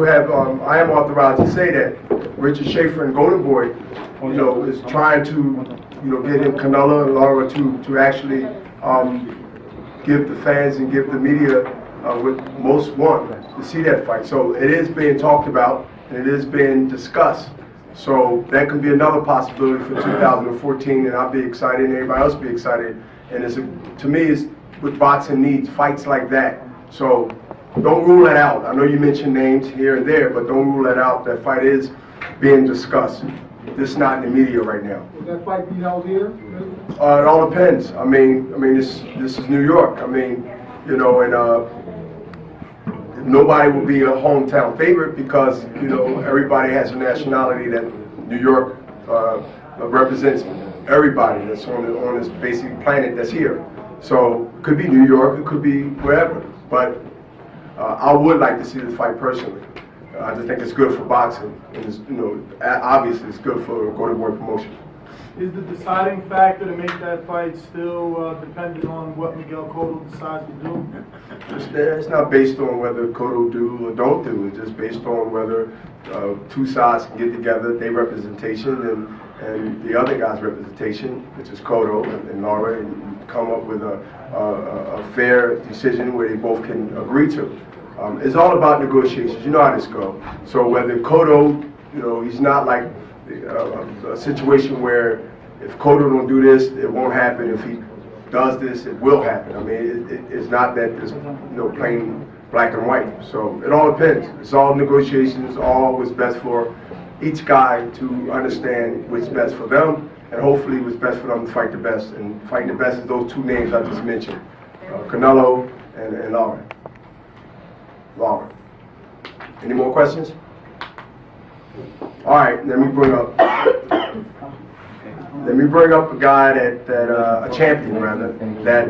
do have, I am authorized to say that Richard Schaefer and Golden Boy, you know, is trying to, you know, get in Canelo and Lara to actually give the fans and give the media what most want to see that fight. So it is being talked about and it is being discussed. So that could be another possibility for 2014, and I'll be excited, and everybody else will be excited. And it's to me, it's what boxing needs, fights like that. So don't rule that out. I know you mentioned names here and there, but don't rule that out. That fight is being discussed. This is not in the media right now. Will that fight be held here? It all depends. I mean, this is New York. I mean, you know, and nobody will be a hometown favorite because, you know, everybody has a nationality that New York represents everybody that's on this basic planet that's here. So it could be New York, it could be wherever. But I would like to see the fight personally. I just think it's good for boxing, and it's, you know, obviously it's good for Golden Boy promotion. Is the deciding factor to make that fight still dependent on what Miguel Cotto decides to do? It's not based on whether Cotto do or don't do. It's just based on whether two sides can get together, their representation and the other guy's representation, which is Cotto and Lara, and come up with a fair decision where they both can agree to. It's all about negotiations. You know how this goes. So whether Cotto, you know, he's not like a situation where if Cotto don't do this, it won't happen. If he does this, it will happen. I mean, it's not that there's, you know, plain black and white. So it all depends. It's all negotiations, all what's best for each guy to understand what's best for them, and hopefully what's best for them to fight the best. And fighting the best is those two names I just mentioned, Canelo and Lara. Any more questions? All right, let me bring up a guy a champion rather, that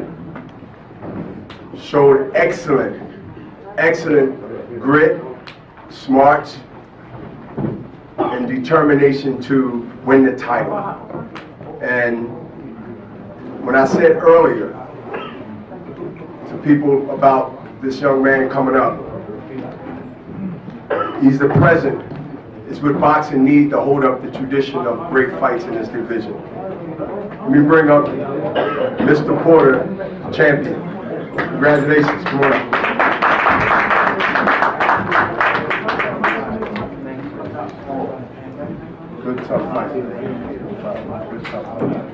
showed excellent grit, smarts, and determination to win the title. And when I said earlier to people about this young man coming up, he's the present. It's what boxing needs to hold up the tradition of great fights in this division. Let me bring up Mr. Porter, champion. Congratulations, come on up. Good tough fight. Good tough fight.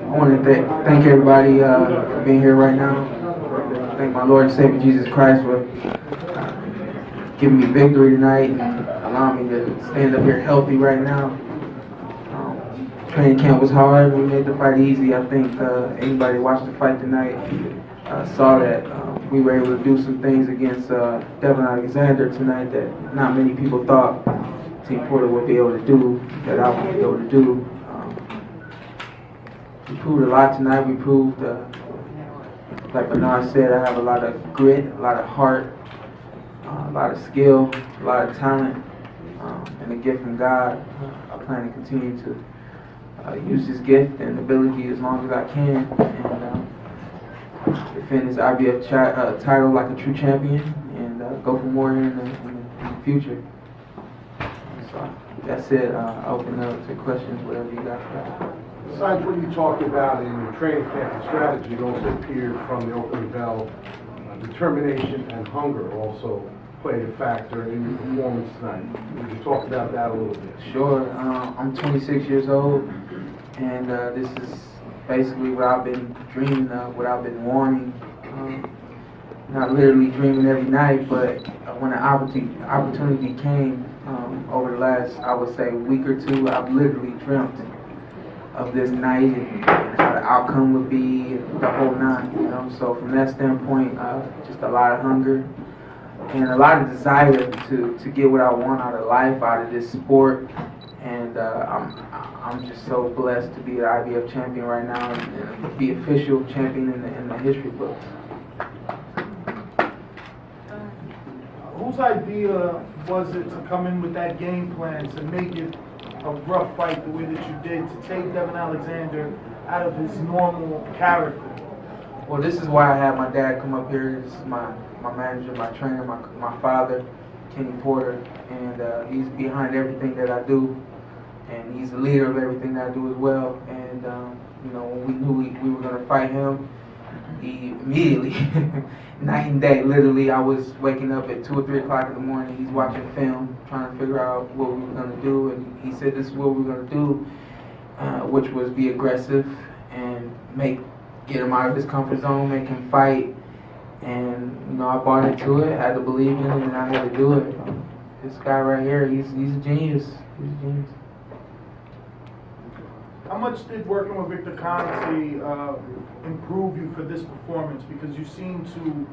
I want to thank everybody for being here right now. Thank my Lord and Savior Jesus Christ for giving me victory tonight and allowing me to stand up here healthy right now. Training camp was hard. We made the fight easy. I think anybody watched the fight tonight saw that we were able to do some things against Devin Alexander tonight that not many people thought Team Porter would be able to do, that I would be able to do. We proved a lot tonight. We proved, like Bernard said, I have a lot of grit, a lot of heart, a lot of skill, a lot of talent, and a gift from God. I plan to continue to use this gift and ability as long as I can, and defend this IBF title like a true champion, and go for more in the future. So that's it. I'll open up to questions, whatever you got. Besides what you talked about in your training camp and strategy, it also appeared from the opening bell, determination and hunger also played a factor in your performance tonight. Would you talk about that a little bit? Sure. I'm 26 years old, and this is basically what I've been dreaming of, what I've been wanting. Not literally dreaming every night, but when the opportunity came over the last, I would say, week or two, I've literally dreamt of this night and how the outcome would be, and the whole nine, you know. So from that standpoint, just a lot of hunger and a lot of desire to get what I want out of life, out of this sport. And I'm just so blessed to be an IBF champion right now and be official champion in the history books. Whose idea was it to come in with that game plan to make it a rough fight the way that you did, to take Devin Alexander out of his normal character? Well, this is why I had my dad come up here. This is my manager, my trainer, my father, Kenny Porter, and he's behind everything that I do, and he's the leader of everything that I do as well. And you know, when we knew we were going to fight him, he immediately, night and day, literally, I was waking up at 2 or 3 o'clock in the morning. He's watching film, trying to figure out what we were going to do, and he said this is what we were going to do, which was be aggressive and get him out of his comfort zone, make him fight. And you know, I bought into it, had to believe in it, and I had to do it. This guy right here, he's a genius. He's a genius. How much did working with Victor Conte improve you for this performance? Because you seem to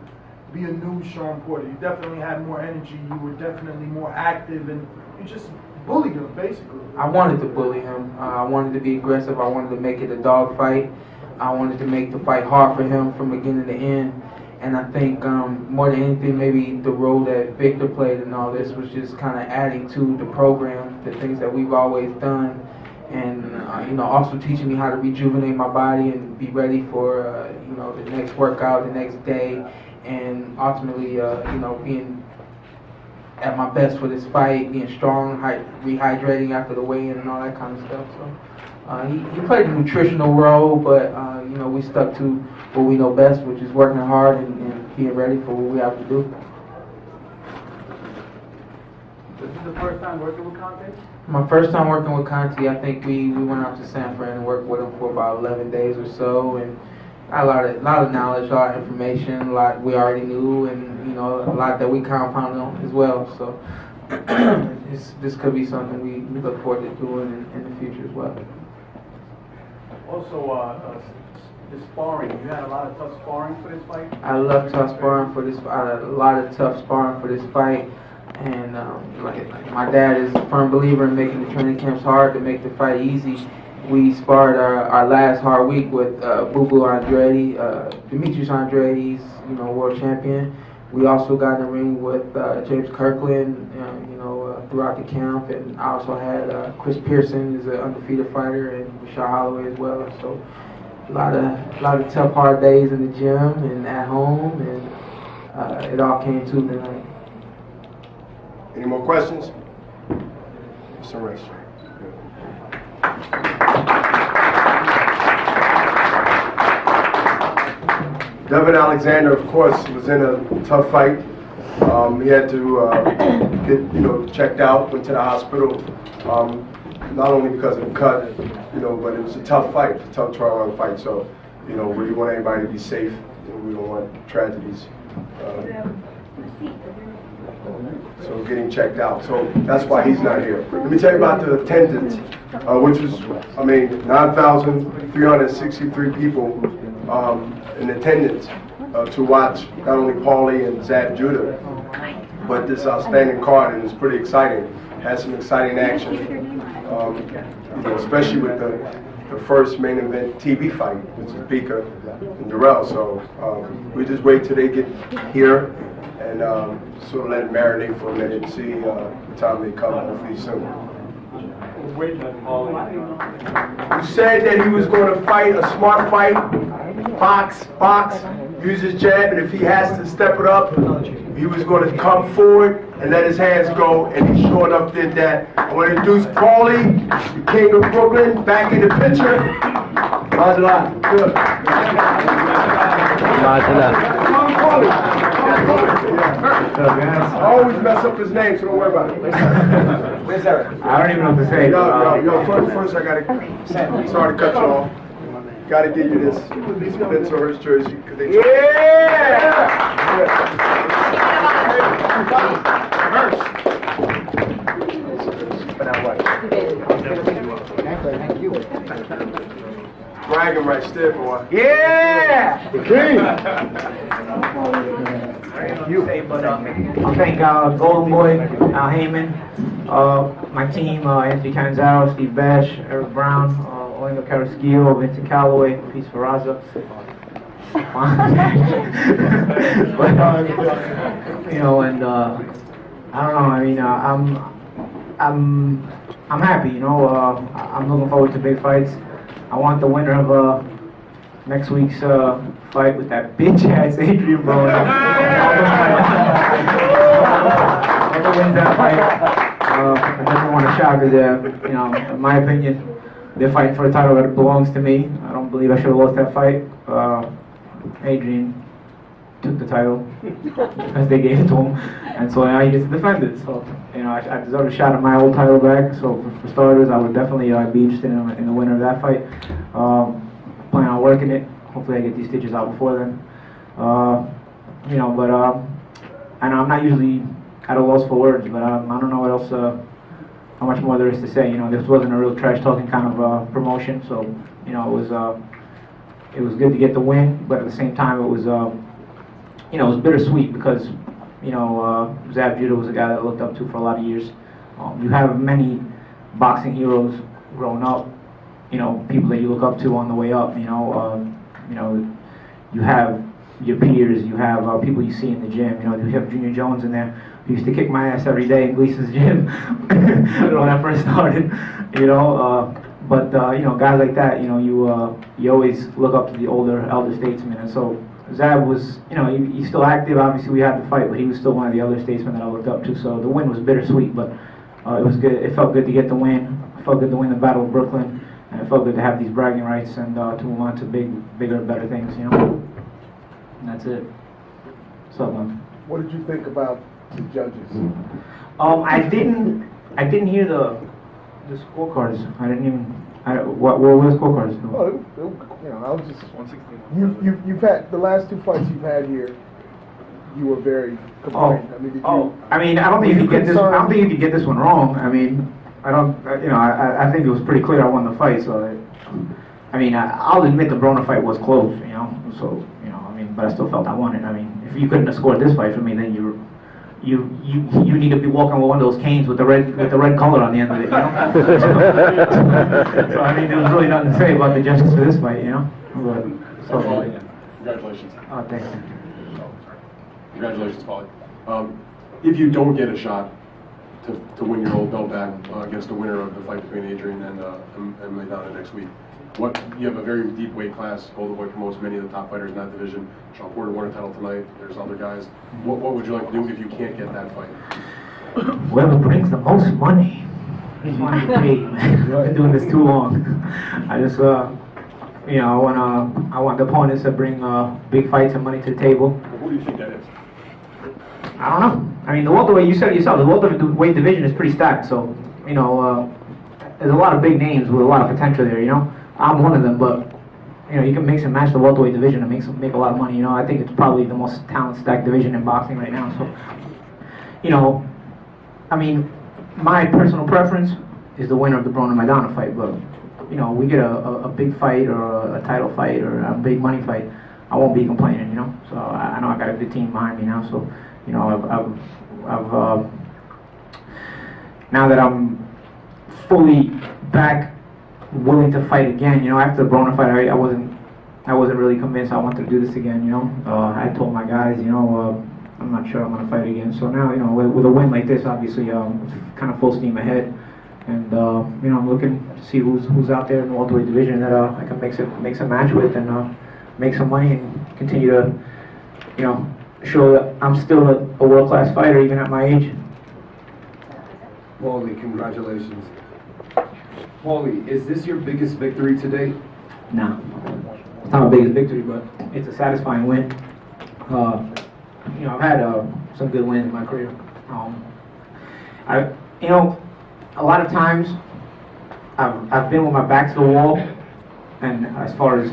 be a new Sean Porter. You definitely had more energy. You were definitely more active, and you just bullied him, basically. I wanted to bully him. I wanted to be aggressive. I wanted to make it a dog fight. I wanted to make the fight hard for him from beginning to end. And I think more than anything, maybe the role that Victor played in all this was just kind of adding to the program, the things that we've always done. And you know, also teaching me how to rejuvenate my body and be ready for you know, the next workout, the next day, and ultimately you know, being at my best for this fight, being strong, rehydrating after the weigh-in and all that kind of stuff. So he played a nutritional role, but you know, we stuck to what we know best, which is working hard and being ready for what we have to do. This is the first time working with Conte? My first time working with Conte, I think we went out to San Fran and worked with him for about 11 days or so, and got a lot of knowledge, a lot of information, a lot we already knew, and you know, a lot that we compounded on as well. So this could be something we look forward to doing in the future as well. Also, the sparring. You had a lot of tough sparring for this fight? I love tough sparring for this. I had a lot of tough sparring for this fight, and like my dad is a firm believer in making the training camps hard to make the fight easy. We sparred our last hard week with Boo Andretti, Demetrius Andretti, you know, world champion. We also got in the ring with James Kirkland, you know, throughout the camp, and I also had Chris Pearson, is an undefeated fighter, and Rashad Holloway as well. So a lot of tough, hard days in the gym and at home, and it all came to tonight. Any more questions? Mr. Rich. Devin Alexander, of course, was in a tough fight. He had to get, checked out, went to the hospital. Not only because of the cut, but it was a tough fight, a tough trial fight. So, we want everybody to be safe. We don't want tragedies. So getting checked out. So that's why he's not here. Let me tell you about the attendance, which was, 9,363 people in attendance to watch not only Paulie and Zab Judah, but this outstanding card, and it's pretty exciting. Has some exciting action, especially with the first main event TV fight, which is Bika and Durrell. So we just wait till they get here and sort of let it marinate for a minute and see the time they come, hopefully soon. He said that he was going to fight a smart fight, box, use his jab, and if he has to step it up, he was going to come forward and let his hands go, and he sure enough did that. I want to introduce Paulie, the king of Brooklyn, back in the picture. Good. I always mess up his name, so don't worry about it. Where's Eric? I don't even know what to say. First I gotta, sorry to cut you off. Gotta give you this Spencer Hurst jersey. Thank you. Bragging right there, boy. Yeah! The king. I'll thank Golden Boy, Al Heyman, my team, Anthony Canzaro, Steve Bash, Eric Brown, Olingo Carrasquillo, Vincent Callaway, Peace Ferraza. And I'm happy, I'm looking forward to big fights. I want the winner of next week's fight with that bitch ass Adrian, bro. All the wins that fight. I definitely want to shout because, you know, in my opinion, they're fighting for a title that belongs to me. I don't believe I should have lost that fight. Adrian took the title as they gave it to him, and so now he gets to defend it. So, you know, I deserve a shot at my old title back. So for starters, I would definitely be interested in the winner of that fight. Plan on working it. Hopefully, I get these stitches out before then. You know, but I know I'm not usually at a loss for words, but I don't know what else, how much more there is to say. You know, this wasn't a real trash talking kind of promotion, so you know, it was good to get the win, but at the same time, it was you know, it was bittersweet because, you know, Zab Judah was a guy that I looked up to for a lot of years. You have many boxing heroes growing up, you know, people that you look up to on the way up, you know, you have your peers, you have people you see in the gym, you know, you have Junior Jones in there, who used to kick my ass every day in Gleason's gym when I first started, you know, but, you know, guys like that, you know, you always look up to the elder statesmen, and so Zab was, you know, he's still active. Obviously, we had to fight, but he was still one of the other statesmen that I looked up to. So the win was bittersweet, but it was good. It felt good to get the win. It felt good to win the Battle of Brooklyn, and it felt good to have these bragging rights and to move on to bigger, better things. You know, and that's it. What's up, man? What did you think about the judges? I didn't hear the scorecards. I didn't even. What were the scorecards? Oh, you know, I was just. You've had the last two fights you've had here. You were very complaining. I mean, I don't think you could get this. I don't think you could get this one wrong. I mean, I don't. You know, I think it was pretty clear I won the fight. So, I mean, I'll admit the Broner fight was close. You know, so you know, I mean, but I still felt I won it. I mean, if you couldn't have scored this fight for me, then you need to be walking with one of those canes with the red color on the end of it, you know? So I mean, there was really nothing to say about the judges for this fight, you know? But, so, Congratulations. Oh, thanks. Congratulations, Paulie. If you don't get a shot to win your old belt back against the winner of the fight between Adrian and Maidana next week, you have a very deep weight class. Golden Boy promotes many of the top fighters in that division. Sean Porter won a title tonight. There's other guys. What would you like to do if you can't get that fight? Whoever brings the most money is money to me. I've been doing this too long. I just, you know, I want the opponents to bring big fights and money to the table. Well, who do you think that is? I don't know. I mean, the welterweight, you said it yourself, the welterweight division is pretty stacked. So, you know, there's a lot of big names with a lot of potential there, you know? I'm one of them, but you know, you can mix and match the welterweight division and make a lot of money. You know, I think it's probably the most talent-stacked division in boxing right now. So, you know, I mean, my personal preference is the winner of the Broner Maidana fight. But you know, we get a big fight or a title fight or a big money fight, I won't be complaining. You know, so I know I got a good team behind me now. So, you know, I've now that I'm fully back, willing to fight again. You know, after the Broner fight, I wasn't really convinced I wanted to do this again. You know, I told my guys, you know, I'm not sure I'm gonna fight again. So now, you know, with a win like this, obviously, it's kind of full steam ahead, and you know, I'm looking to see who's out there in the welterweight division that I can make some match with and make some money and continue to, you know, show that I'm still a world-class fighter even at my age. Paulie, congratulations. Paulie, is this your biggest victory to date? No, it's not my biggest victory, but it's a satisfying win. You know, I've had some good wins in my career. You know, a lot of times I've been with my back to the wall, and as far as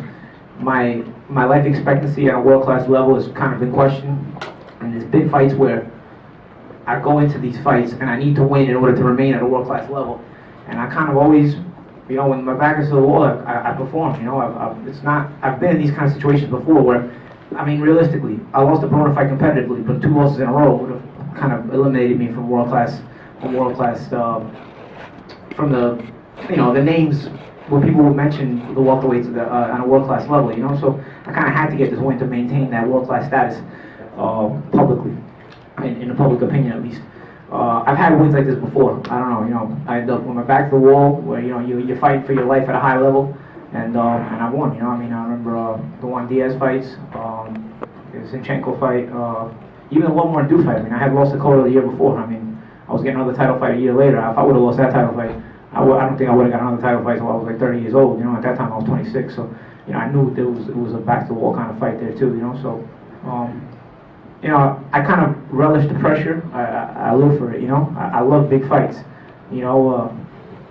my life expectancy at a world-class level has kind of been questioned. And there's big fights where I go into these fights and I need to win in order to remain at a world-class level. And I kind of always, you know, when my back is to the wall, I perform. You know, I've been in these kind of situations before where, I mean, realistically, I lost the Broner fight competitively, but 2 losses in a row would have kind of eliminated me from world-class, from the, you know, the names where people would mention the welterweights on a world-class level. You know, so I kind of had to get this win to maintain that world-class status publicly, in the public opinion at least. I've had wins like this before. I don't know, you know, I end up with my back to the wall where, you know, you're fighting for your life at a high level, and I won. You know, I mean, I remember the Juan Diaz fights, the Zinchenko fight, even the one more do fight. I mean, I had lost to Cotto the year before. I mean, I was getting another title fight a year later. If I would have lost that title fight, I don't think I would have got another title fight until I was like 30 years old. You know, at that time I was 26, so you know, I knew it was a back to the wall kind of fight there too. You know, so. You know, I kind of relish the pressure. I live for it. You know, I love big fights. You know,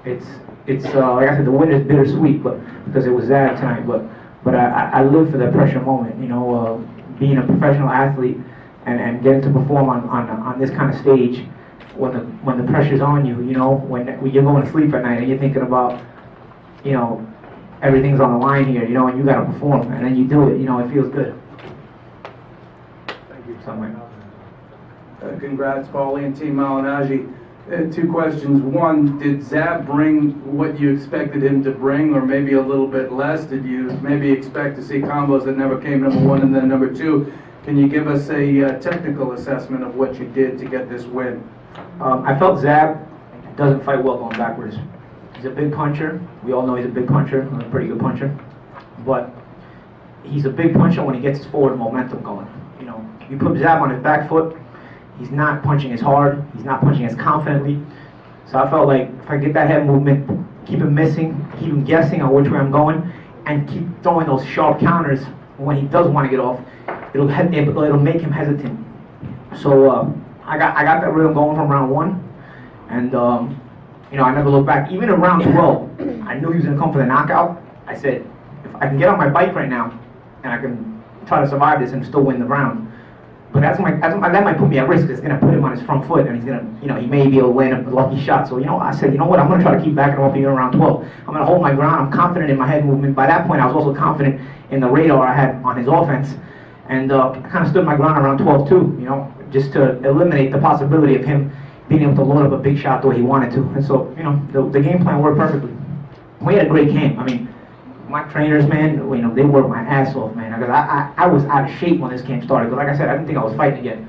it's like I said, the win is bittersweet, but because it was Zab tonight. But I live for that pressure moment. You know, being a professional athlete and getting to perform on this kind of stage when the pressure's on you. You know, when you're going to sleep at night and you're thinking about, you know, everything's on the line here. You know, and you got to perform, and then you do it. You know, it feels good. Congrats, Paulie and Team Malignaggi. 2 questions. One, did Zab bring what you expected him to bring, or maybe a little bit less? Did you maybe expect to see combos that never came, number 1, and then number 2, can you give us a technical assessment of what you did to get this win? I felt Zab doesn't fight well going backwards. He's a big puncher. We all know he's a big puncher, a pretty good puncher. But he's a big puncher when he gets his forward momentum going. You know, you put Zab on his back foot, he's not punching as hard, he's not punching as confidently. So I felt like if I get that head movement, keep him missing, keep him guessing on which way I'm going, and keep throwing those sharp counters when he does want to get off, it'll make him hesitant. So I got that rhythm going from round 1, and you know, I never looked back. Even in round 12, I knew he was going to come for the knockout. I said, if I can get on my bike right now, and I can try to survive this and still win the round. But that might put me at risk. It's going to put him on his front foot, and he's going to, you know, he may be able to land a lucky shot. So, you know, I said, you know what, I'm going to try to keep backing him up here around 12. I'm going to hold my ground. I'm confident in my head movement. By that point, I was also confident in the radar I had on his offense. And I kind of stood my ground around 12 too, you know, just to eliminate the possibility of him being able to load up a big shot the way he wanted to. And so, you know, the game plan worked perfectly. We had a great camp. I mean, my trainers, man, you know, they worked my ass off, man. Because I was out of shape when this camp started. Because like I said, I didn't think I was fighting yet.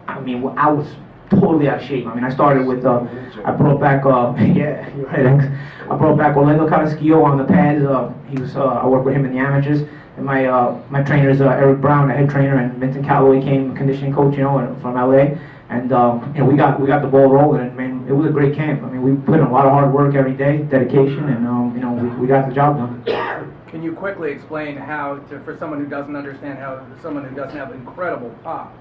I mean, I was totally out of shape. I mean, I started with, I brought back, yeah, you're right, X. I brought back Orlando Carrasquillo on the pads. He was, I worked with him in the amateurs. And my trainers, Eric Brown, the head trainer, and Vincent Calloway came, conditioning coach, you know, from LA. And you know, we got the ball rolling, and man, it was a great camp. I mean, we put in a lot of hard work every day, dedication, and you know, we got the job done. Can you quickly explain how, for someone who doesn't understand, how someone who doesn't have incredible pop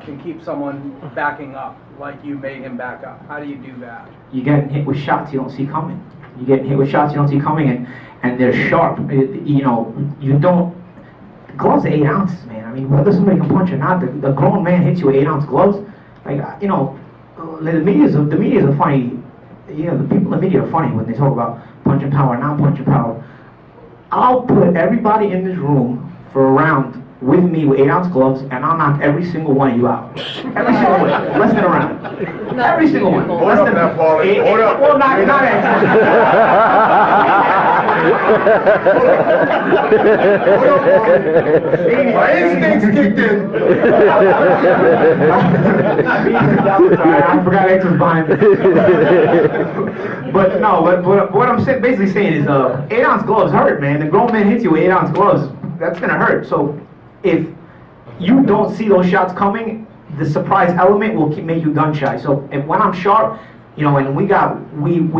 can keep someone backing up like you made him back up? How do you do that? You get hit with shots you don't see coming. You get hit with shots you don't see coming, and they're sharp. You know, you don't. Gloves are 8 ounces, man. I mean, whether somebody can punch or not, the grown man hits you with 8-ounce gloves. Like, you know, the media's a funny. You know, the people in the media are funny when they talk about punching power, non-punching power. I'll put everybody in this room for a round with me with 8-ounce gloves, and I'll knock every single one of you out. Every single one, less than a round. Every single one. Hold up now, Paulie. Hold up. Well, not My instincts kicked in. I forgot X was behind me. But no, what I'm basically saying is 8-ounce gloves hurt, man. The grown man hits you with 8-ounce gloves. That's gonna hurt. So if you don't see those shots coming, the surprise element will make you gun shy. So when I'm sharp, you know, and we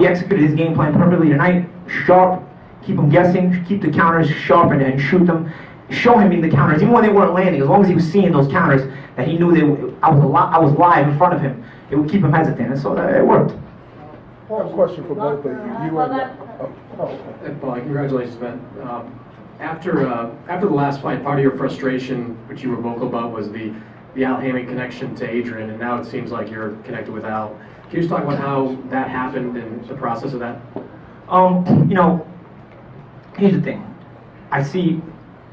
executed his game plan perfectly tonight. Sharp, keep him guessing, keep the counters sharp, and shoot them. Show him in the counters, even when they weren't landing. As long as he was seeing those counters, that he knew I was live in front of him. It would keep him hesitant, and so it worked. I have a question for both of you. Paulie, congratulations, man. After the last fight, part of your frustration, which you were vocal about, was the Al Haymon connection to Adrian, and now it seems like you're connected with Al. Can you just talk about how that happened and the process of that? You know, here's the thing. I see,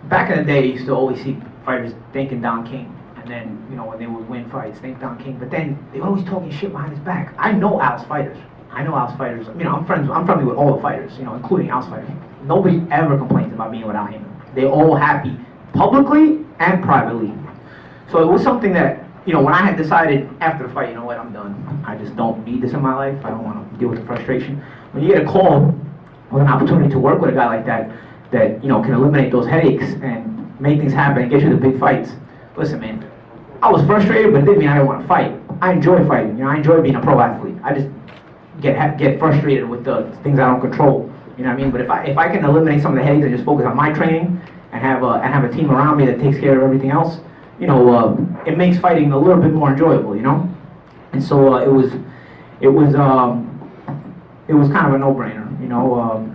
back in the day, I used to always see fighters thanking Don King. And then, you know, when they would win fights, thank Don King. But then, they were always talking shit behind his back. I know Al's fighters. I mean, I'm friendly with all the fighters, you know, including Al's fighters. Nobody ever complains about being with Al Haymon. They're all happy, publicly and privately. So it was something that, you know, when I had decided after the fight, you know what, I'm done. I just don't need this in my life. I don't want to deal with the frustration. When you get a call with an opportunity to work with a guy like that, that, you know, can eliminate those headaches and make things happen and get you the big fights. Listen, man, I was frustrated, but it didn't mean I didn't want to fight. I enjoy fighting, you know, I enjoy being a pro athlete. I just get frustrated with the things I don't control, you know what I mean? But if I can eliminate some of the headaches and just focus on my training and have a team around me that takes care of everything else, you know, it makes fighting a little bit more enjoyable, you know? And so it was kind of a no-brainer, you know.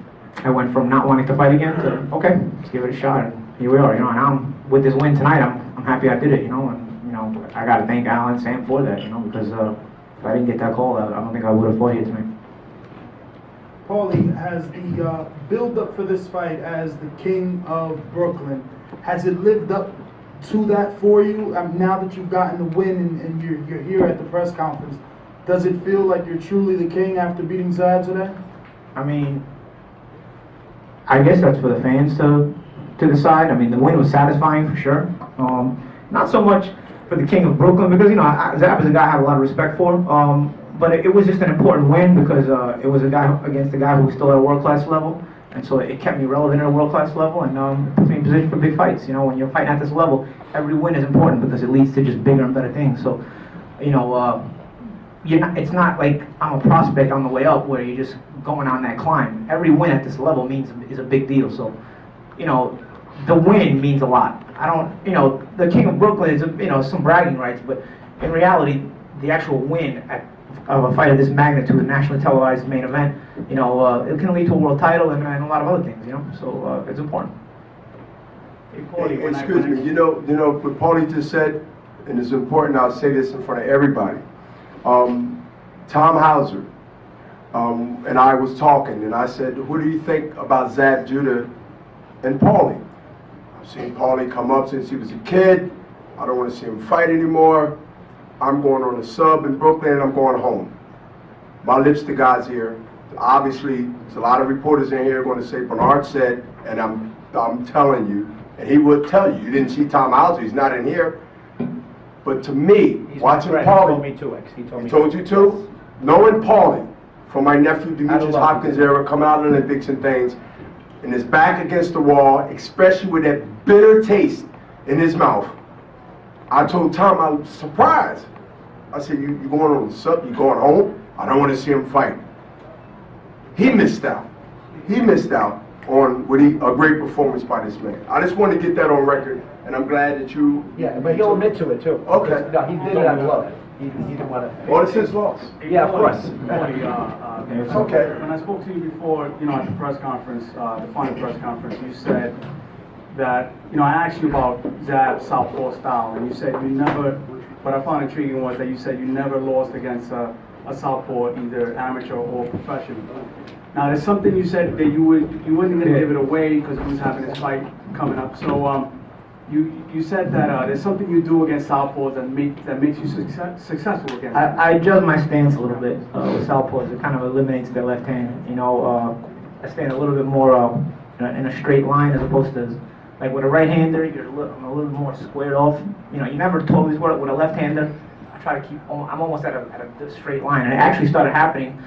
I went from not wanting to fight again to, okay, let's give it a shot, and here we are, you know. And I'm, with this win tonight, I'm happy I did it, you know. And you know, I got to thank Al and Sam for that, you know, because if I didn't get that call, I don't think I would have fought here tonight. Paulie, has the build-up for this fight as the King of Brooklyn, has it lived up to that for you? Now that you've gotten the win and you're here at the press conference, does it feel like you're truly the king after beating Zab today? I mean, I guess that's for the fans to decide. I mean, the win was satisfying for sure. Not so much for the King of Brooklyn because, you know, Zab is a guy I have a lot of respect for. But it was just an important win because it was a guy against a guy who was still at a world-class level. And so it kept me relevant at a world-class level and puts me in position for big fights. You know, when you're fighting at this level, every win is important because it leads to just bigger and better things. So, you know, it's not like I'm a prospect on the way up where you're just going on that climb. Every win at this level is a big deal. So, you know, the win means a lot. I don't, you know, the King of Brooklyn is, you know, some bragging rights, but in reality, the actual win of a fight of this magnitude, a nationally televised main event, you know, it can lead to a world title and a lot of other things, you know, so it's important. Hey, Paulie, when Excuse me, you know what Paulie just said, and it's important, I'll say this in front of everybody. Tom Hauser and I was talking, and I said, who do you think about Zab Judah and Paulie? I've seen Paulie come up since he was a kid. I don't want to see him fight anymore. I'm going on a sub in Brooklyn and I'm going home. My lips to God's ear. Obviously, there's a lot of reporters in here going to say Bernard said, and I'm telling you, and he would tell you, you didn't see Tom Hauser, he's not in here. But to me, watching Paulie, he told you too? Knowing Paulie, from my nephew Demetrius Hopkins era, come out of the Olympics and things, and his back against the wall, especially with that bitter taste in his mouth, I told Tom I was surprised. I said, you going on the sub, you going home? I don't want to see him fight. He missed out. He missed out on a great performance by this man. I just want to get that on record, and I'm glad that you... Yeah, but he'll admit to it too. Okay. No, he did it out of love. He didn't want to... Well, it's his loss. Yeah, of course. It's okay. When I spoke to you before, you know, at the press conference, the final press conference, you said that, you know, I asked you about Zab's southpaw style, and you said you never, what I found intriguing was that you said you never lost against a southpaw, either amateur or professional. Now, there's something you said that you wasn't going to give it away because he was having his fight coming up. So you said that there's something you do against southpaws that makes you successful against them. I adjust my stance a little bit with southpaws. It kind of eliminates their left hand. You know, I stand a little bit more in a straight line as opposed to, like with a right-hander, I'm a little more squared off. You know, you never totally square up with a left-hander. I try to keep, I'm almost at a straight line. And it actually started happening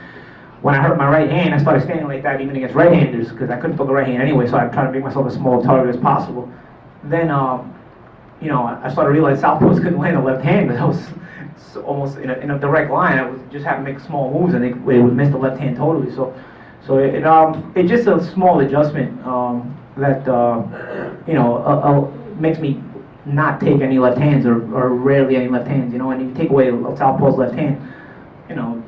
when I hurt my right hand. I started standing like that even against right-handers because I couldn't throw the right hand anyway, so I tried to make myself as small a target as possible. Then, you know, I started to realize southpaws couldn't land a left hand because I was almost in a direct line. I would just have to make small moves and they would miss the left hand totally. So it's just a small adjustment that you know makes me not take any left hands or rarely any left hands. You know, and if you take away a southpaw's left hand, you know,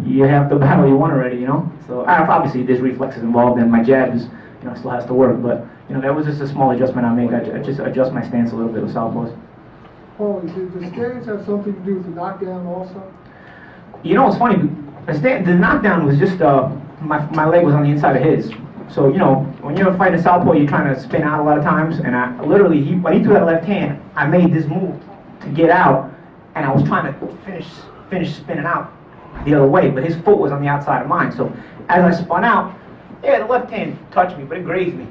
you have the battle you won already. You know, so obviously there's reflexes involved and my jab is, you know, still has to work, but you know, that was just a small adjustment I make. I just adjust my stance a little bit with southpaws. Paulie, did the stance have something to do with the knockdown also? You know, it's funny. The knockdown was just my leg was on the inside of his. So you know, when you're fighting a southpaw, you're trying to spin out a lot of times. And I literally, when he threw that left hand, I made this move to get out, and I was trying to finish spinning out the other way, but his foot was on the outside of mine. So as I spun out, yeah, the left hand touched me, but it grazed me.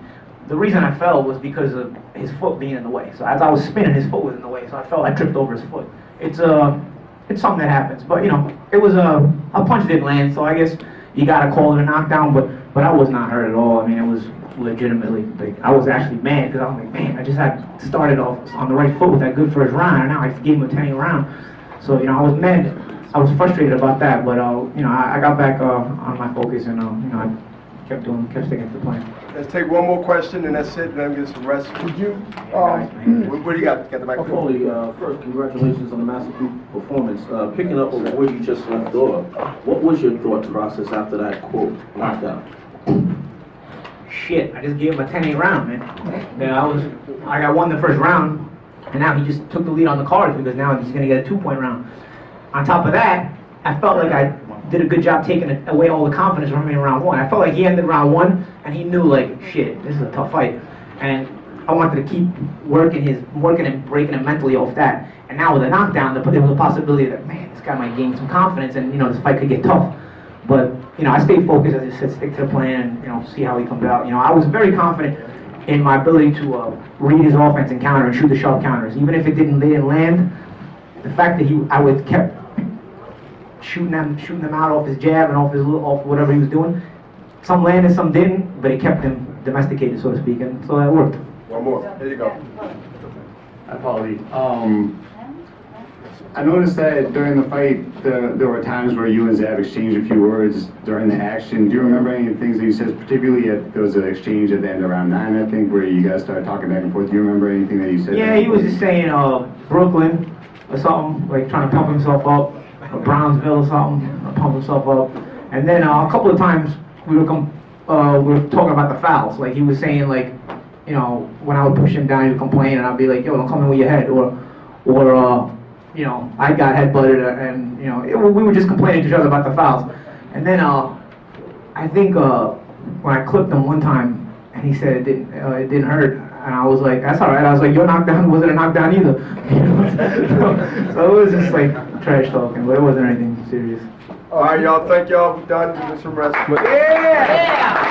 The reason I fell was because of his foot being in the way. So as I was spinning, his foot was in the way. So I fell, I tripped over his foot. It's something that happens. But you know, it was a punch didn't land. So I guess you gotta call it a knockdown. But But I was not hurt at all. I mean, it was legitimately, like, I was actually mad because I was like, man, I just had started off on the right foot with that good first round, and now I just gave him a 10 round. So, you know, I was mad. I was frustrated about that, but, you know, I got back on my focus, and, you know, I kept sticking to the plan. Let's take one more question, and that's it, and then get some rest. Could you, What do you got? Got the microphone? Paulie, first, congratulations on the masterful performance. Picking up on where you just left off, what was your thought process after that quote knockdown? Shit, I just gave him a 10-8 round, man. Yeah, I got won the first round, and now he just took the lead on the cards because now he's gonna get a 2-point round. On top of that, I felt like I did a good job taking away all the confidence from him in round 1. I felt like he ended round 1, and he knew, like, shit, this is a tough fight. And I wanted to keep working and breaking him mentally off that. And now with a knockdown, there was a possibility that, man, this guy might gain some confidence, and, you know, this fight could get tough. But, you know, I stayed focused, as I said, stick to the plan, and, you know, see how he comes out. You know, I was very confident in my ability to read his offense and counter and shoot the sharp counters. Even if they didn't land, the fact that I would kept shooting them out off his jab and off whatever he was doing. Some landed, some didn't, but it kept them domesticated, so to speak, and so that worked. One more. There you go. Hi, Paulie. I noticed that during the fight, there were times where you and Zab exchanged a few words during the action. Do you remember any things that you said, particularly there was an exchange at the end of round 9, I think, where you guys started talking back and forth. Do you remember anything that you said? Yeah, he was just saying Brooklyn or something, like trying to pump himself up, or Brownsville or something, pump himself up. And then a couple of times we were talking about the fouls. Like he was saying, like, you know, when I would push him down, he would complain, and I'd be like, yo, don't come in with your head, or you know, I got headbutted, and, you know, we were just complaining to each other about the fouls. And then I think when I clipped him one time, and he said it didn't hurt, and I was like, that's all right. I was like, your knockdown wasn't a knockdown either. So it was just like trash talking, but it wasn't anything serious. All right, y'all. Thank y'all. We're done. Get some rest. Yeah!